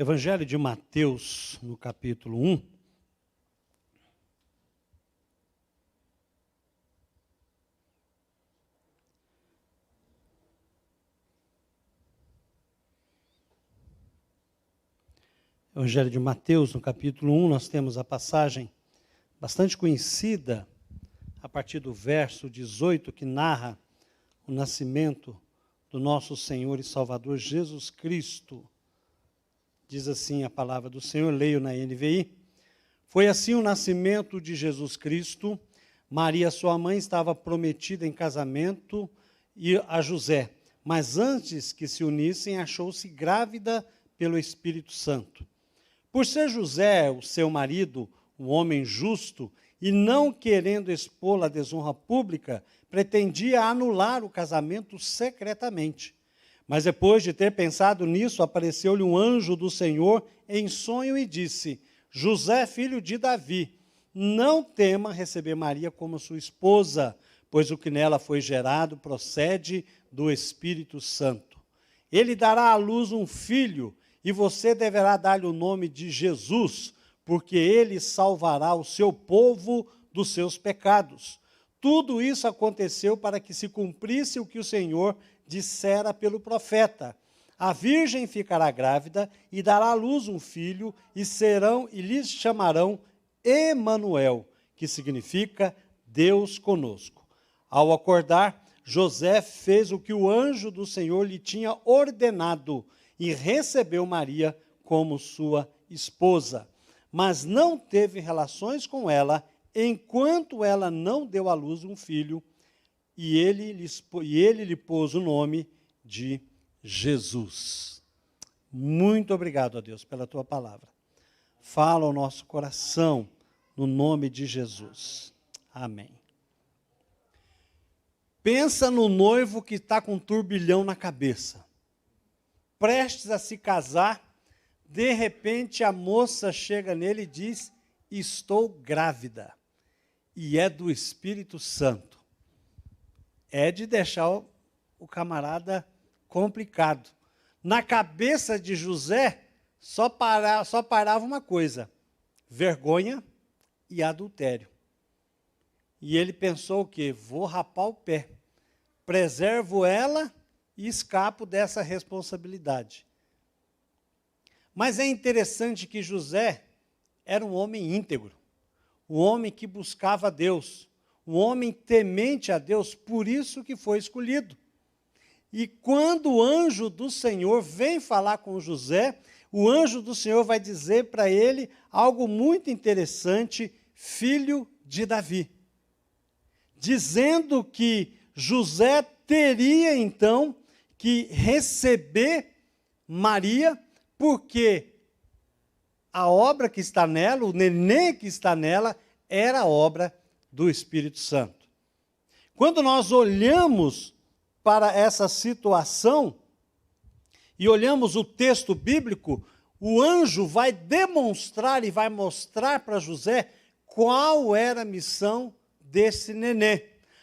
Evangelho de Mateus, no capítulo 1. Evangelho de Mateus, no capítulo 1, nós temos a passagem bastante conhecida, a partir do verso 18, que narra o nascimento do nosso Senhor e Salvador Jesus Cristo. Diz assim a palavra do Senhor, leio na NVI. Foi assim o nascimento de Jesus Cristo. Maria, sua mãe, estava prometida em casamento a José, mas antes que se unissem, achou-se grávida pelo Espírito Santo. Por ser José, o seu marido, um homem justo, e não querendo expô-la à desonra pública, pretendia anular o casamento secretamente. Mas depois de ter pensado nisso, apareceu-lhe um anjo do Senhor em sonho e disse: José, filho de Davi, não tema receber Maria como sua esposa, pois o que nela foi gerado procede do Espírito Santo. Ele dará à luz um filho, e você deverá dar-lhe o nome de Jesus, porque ele salvará o seu povo dos seus pecados. Tudo isso aconteceu para que se cumprisse o que o Senhor dissera pelo profeta: a virgem ficará grávida e dará à luz um filho, e lhe chamarão Emanuel, que significa Deus conosco. Ao acordar, José fez o que o anjo do Senhor lhe tinha ordenado e recebeu Maria como sua esposa. Mas não teve relações com ela, enquanto ela não deu à luz um filho, e ele lhe pôs o nome de Jesus. Muito obrigado a Deus pela tua palavra. Fala ao nosso coração, no nome de Jesus. Amém. Pensa no noivo que está com um turbilhão na cabeça, prestes a se casar. De repente a moça chega nele e diz: estou grávida, e é do Espírito Santo. É de deixar o camarada complicado. Na cabeça de José, só parava uma coisa: vergonha e adultério. E ele pensou o quê? Vou rapar o pé, preservo ela e escapo dessa responsabilidade. Mas é interessante que José era um homem íntegro, um homem que buscava Deus, um homem temente a Deus, por isso que foi escolhido. E quando o anjo do Senhor vem falar com José, o anjo do Senhor vai dizer para ele algo muito interessante: filho de Davi. Dizendo que José teria então que receber Maria, porque a obra que está nela, o neném que está nela, era a obra do Espírito Santo. Quando nós olhamos para essa situação e olhamos o texto bíblico, o anjo vai demonstrar e vai mostrar para José qual era a missão desse neném.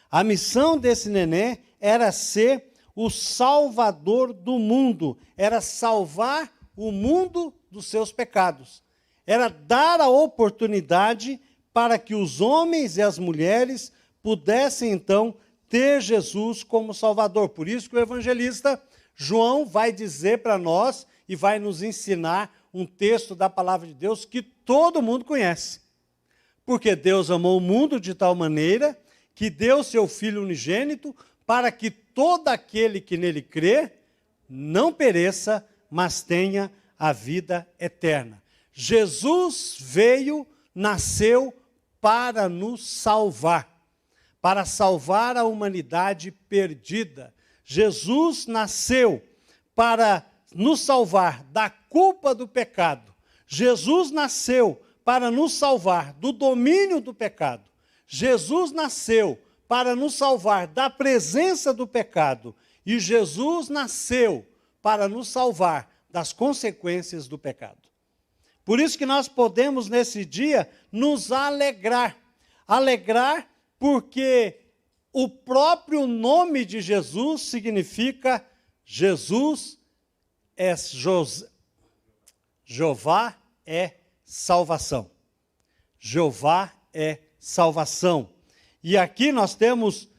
A missão desse neném era ser o salvador do mundo, era salvar o mundo dos seus pecados, era dar a oportunidade para que os homens e as mulheres pudessem, então, ter Jesus como Salvador. Por isso que o evangelista João vai dizer para nós e vai nos ensinar um texto da palavra de Deus que todo mundo conhece. Porque Deus amou o mundo de tal maneira que deu seu Filho unigênito para que todo aquele que nele crê não pereça, mas tenha a vida eterna. Jesus veio, nasceu para nos salvar, para salvar a humanidade perdida. Jesus nasceu para nos salvar da culpa do pecado. Jesus nasceu para nos salvar do domínio do pecado. Jesus nasceu para nos salvar da presença do pecado. E Jesus nasceu para nos salvar das consequências do pecado. Por isso que nós podemos, nesse dia, nos alegrar. Alegrar porque o próprio nome de Jesus significa Jesus é José. Jeová é salvação. Jeová é salvação. E aqui nós temos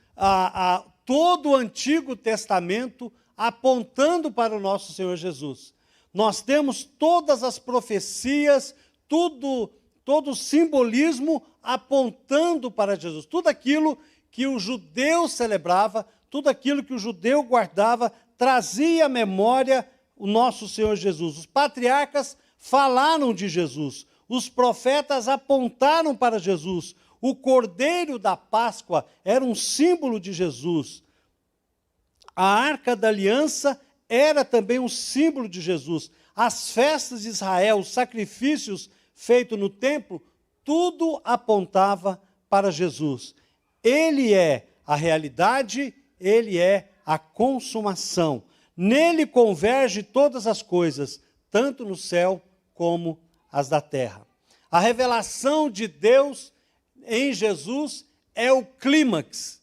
todo o Antigo Testamento apontando para o nosso Senhor Jesus. Nós temos todas as profecias, todo o simbolismo apontando para Jesus. Tudo aquilo que o judeu celebrava, tudo aquilo que o judeu guardava, trazia à memória o nosso Senhor Jesus. Os patriarcas falaram de Jesus, os profetas apontaram para Jesus. O Cordeiro da Páscoa era um símbolo de Jesus. A Arca da Aliança era também um símbolo de Jesus. As festas de Israel, os sacrifícios feitos no templo, tudo apontava para Jesus. Ele é a realidade, ele é a consumação. Nele converge todas as coisas, tanto no céu como as da terra. A revelação de Deus em Jesus é o clímax.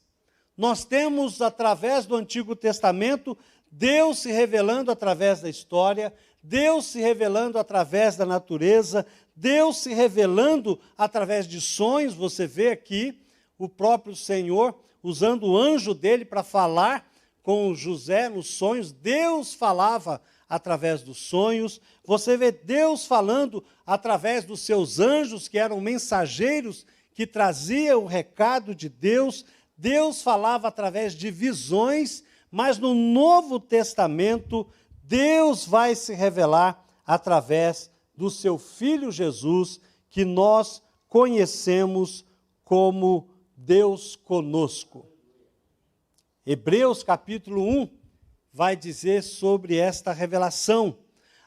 Nós temos, através do Antigo Testamento, Deus se revelando através da história, Deus se revelando através da natureza, Deus se revelando através de sonhos. Você vê aqui o próprio Senhor usando o anjo dele para falar com José nos sonhos. Deus falava através dos sonhos. Você vê Deus falando através dos seus anjos, que eram mensageiros que traziam o recado de Deus. Deus falava através de visões, mas no Novo Testamento, Deus vai se revelar através do seu Filho Jesus, que nós conhecemos como Deus conosco. Hebreus capítulo 1 vai dizer sobre esta revelação.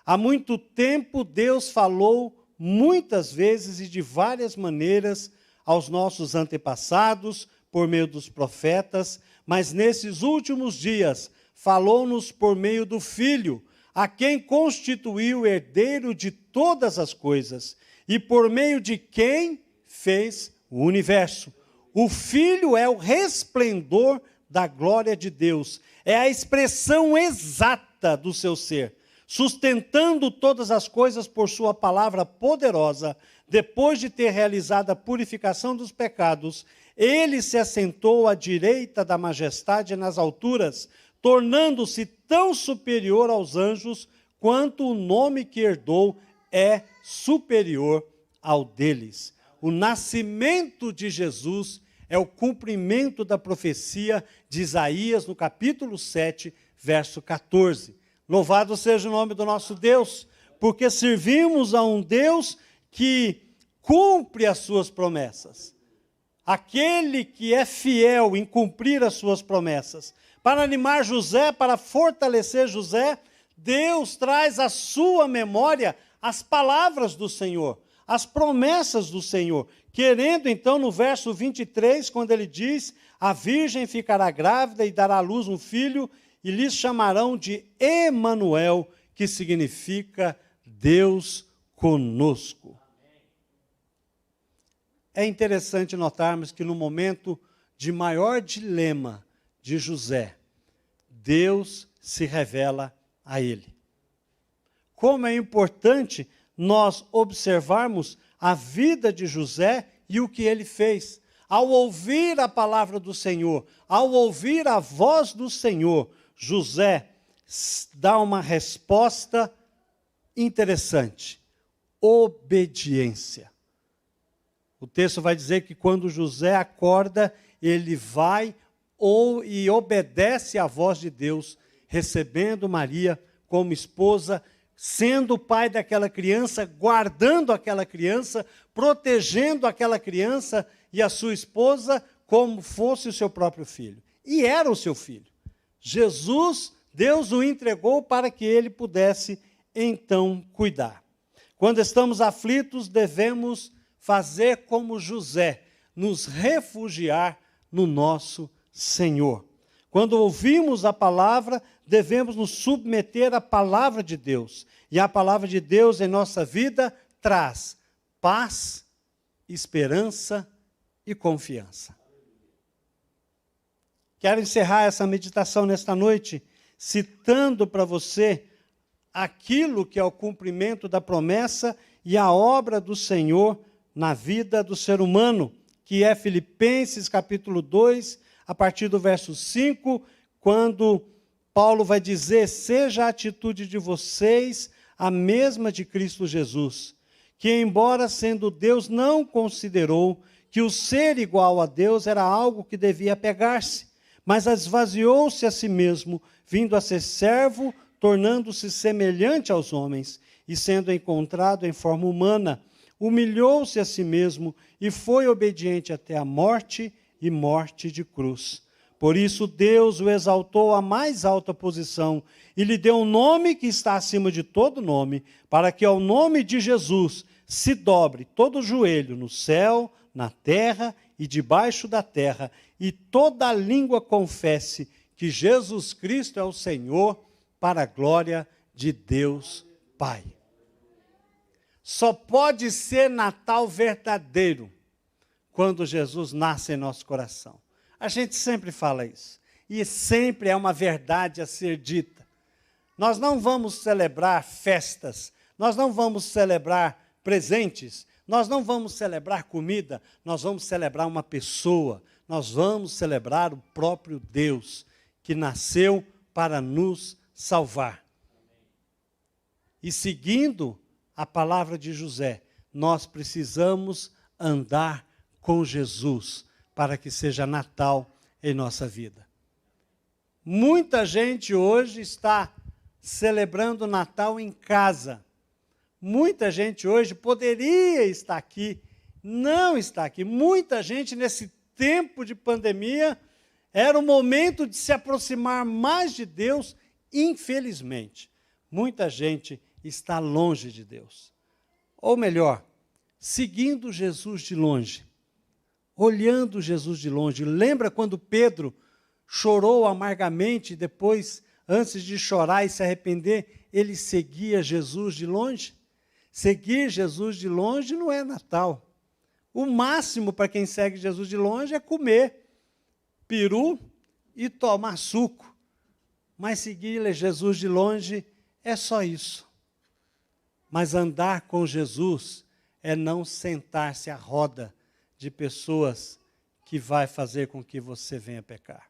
Há muito tempo Deus falou muitas vezes e de várias maneiras aos nossos antepassados, por meio dos profetas, mas nesses últimos dias falou-nos por meio do Filho, a quem constituiu o herdeiro de todas as coisas, e por meio de quem fez o universo. O Filho é o resplendor da glória de Deus, é a expressão exata do seu ser, sustentando todas as coisas por sua palavra poderosa. Depois de ter realizado a purificação dos pecados, ele se assentou à direita da majestade nas alturas, tornando-se tão superior aos anjos, quanto o nome que herdou é superior ao deles. O nascimento de Jesus é o cumprimento da profecia de Isaías, no capítulo 7, verso 14. Louvado seja o nome do nosso Deus, porque servimos a um Deus que cumpre as suas promessas. Aquele que é fiel em cumprir as suas promessas. Para animar José, para fortalecer José, Deus traz à sua memória as palavras do Senhor, as promessas do Senhor. Querendo, então, no verso 23, quando ele diz: a virgem ficará grávida e dará à luz um filho, e lhes chamarão de Emanuel, que significa Deus conosco. É interessante notarmos que no momento de maior dilema de José, Deus se revela a ele. Como é importante nós observarmos a vida de José e o que ele fez. Ao ouvir a palavra do Senhor, ao ouvir a voz do Senhor, José dá uma resposta interessante: obediência. O texto vai dizer que quando José acorda, ele vai e obedece à voz de Deus, recebendo Maria como esposa, sendo o pai daquela criança, guardando aquela criança, protegendo aquela criança e a sua esposa como fosse o seu próprio filho. E era o seu filho. Jesus, Deus o entregou para que ele pudesse então cuidar. Quando estamos aflitos, devemos fazer como José, nos refugiar no nosso Senhor. Quando ouvimos a palavra, devemos nos submeter à palavra de Deus. E a palavra de Deus em nossa vida traz paz, esperança e confiança. Quero encerrar essa meditação nesta noite citando para você aquilo que é o cumprimento da promessa e a obra do Senhor na vida do ser humano, que é Filipenses capítulo 2, a partir do verso 5, quando Paulo vai dizer: seja a atitude de vocês a mesma de Cristo Jesus, que embora sendo Deus não considerou que o ser igual a Deus era algo que devia pegar-se, mas esvaziou-se a si mesmo, vindo a ser servo, tornando-se semelhante aos homens, e sendo encontrado em forma humana, humilhou-se a si mesmo e foi obediente até a morte e morte de cruz. Por isso Deus o exaltou à mais alta posição e lhe deu um nome que está acima de todo nome, para que ao nome de Jesus se dobre todo o joelho no céu, na terra e debaixo da terra, e toda língua confesse que Jesus Cristo é o Senhor, para a glória de Deus Pai. Só pode ser Natal verdadeiro quando Jesus nasce em nosso coração. A gente sempre fala isso, e sempre é uma verdade a ser dita. Nós não vamos celebrar festas, nós não vamos celebrar presentes, nós não vamos celebrar comida, nós vamos celebrar uma pessoa, nós vamos celebrar o próprio Deus, que nasceu para nos salvar. E seguindo a palavra de José, nós precisamos andar com Jesus, para que seja Natal em nossa vida. Muita gente hoje está celebrando o Natal em casa. Muita gente hoje poderia estar aqui, não está aqui. Muita gente nesse tempo de pandemia, era o momento de se aproximar mais de Deus, infelizmente. Muita gente está longe de Deus. Ou melhor, seguindo Jesus de longe. Olhando Jesus de longe. Lembra quando Pedro chorou amargamente e depois, antes de chorar e se arrepender, ele seguia Jesus de longe? Seguir Jesus de longe não é Natal. O máximo para quem segue Jesus de longe é comer peru e tomar suco. Mas seguir Jesus de longe é só isso. Mas andar com Jesus é não sentar-se à roda de pessoas que vai fazer com que você venha pecar.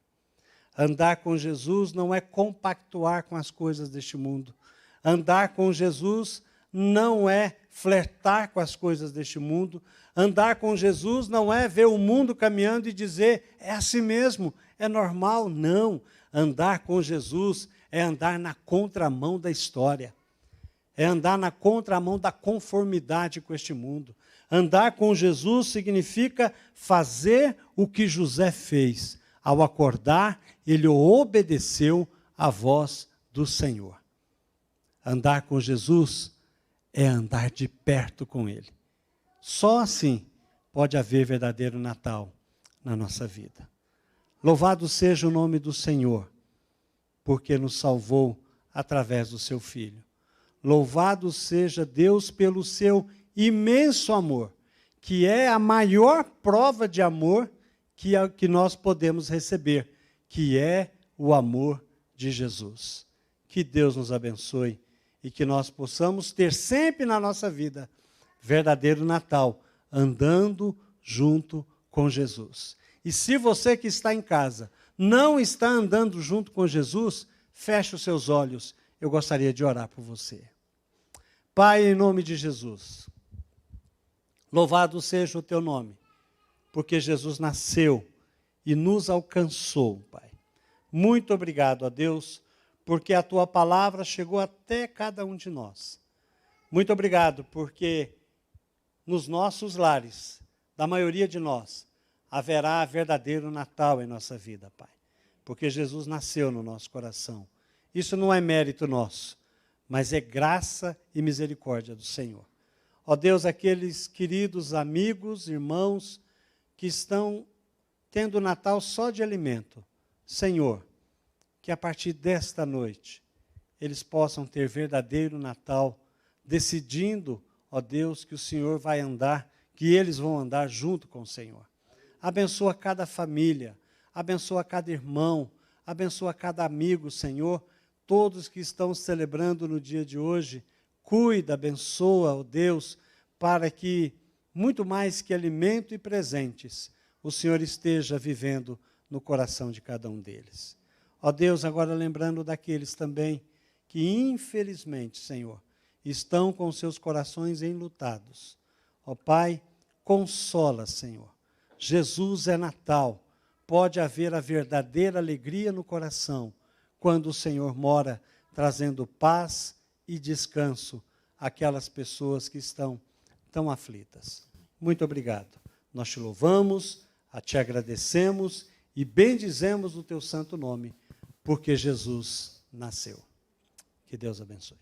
Andar com Jesus não é compactuar com as coisas deste mundo. Andar com Jesus não é flertar com as coisas deste mundo. Andar com Jesus não é ver o mundo caminhando e dizer, é assim mesmo, é normal. Não. Andar com Jesus é andar na contramão da história. É andar na contramão da conformidade com este mundo. Andar com Jesus significa fazer o que José fez. Ao acordar, ele obedeceu à voz do Senhor. Andar com Jesus é andar de perto com Ele. Só assim pode haver verdadeiro Natal na nossa vida. Louvado seja o nome do Senhor, porque nos salvou através do seu Filho. Louvado seja Deus pelo seu imenso amor, que é a maior prova de amor que nós podemos receber, que é o amor de Jesus. Que Deus nos abençoe e que nós possamos ter sempre na nossa vida verdadeiro Natal, andando junto com Jesus. E se você que está em casa não está andando junto com Jesus, feche os seus olhos. Eu gostaria de orar por você. Pai, em nome de Jesus, louvado seja o teu nome, porque Jesus nasceu e nos alcançou, Pai. Muito obrigado a Deus, porque a tua palavra chegou até cada um de nós. Muito obrigado, porque nos nossos lares, da maioria de nós, haverá verdadeiro Natal em nossa vida, Pai. Porque Jesus nasceu no nosso coração. Isso não é mérito nosso, mas é graça e misericórdia do Senhor. Ó Deus, aqueles queridos amigos, irmãos, que estão tendo Natal só de alimento, Senhor, que a partir desta noite, eles possam ter verdadeiro Natal, decidindo, ó Deus, que o Senhor vai andar, que eles vão andar junto com o Senhor. Abençoa cada família, abençoa cada irmão, abençoa cada amigo, Senhor. todos que estão celebrando no dia de hoje. Cuida, abençoa, ó Deus, para que, muito mais que alimento e presentes, o Senhor esteja vivendo no coração de cada um deles. Ó Deus, agora lembrando daqueles também que, infelizmente, Senhor, estão com seus corações enlutados. Ó Pai, consola, Senhor. Jesus é Natal. Pode haver a verdadeira alegria no coração quando o Senhor mora trazendo paz e descanso àquelas pessoas que estão tão aflitas. Muito obrigado. Nós te louvamos, te agradecemos e bendizemos o teu santo nome, porque Jesus nasceu. Que Deus abençoe.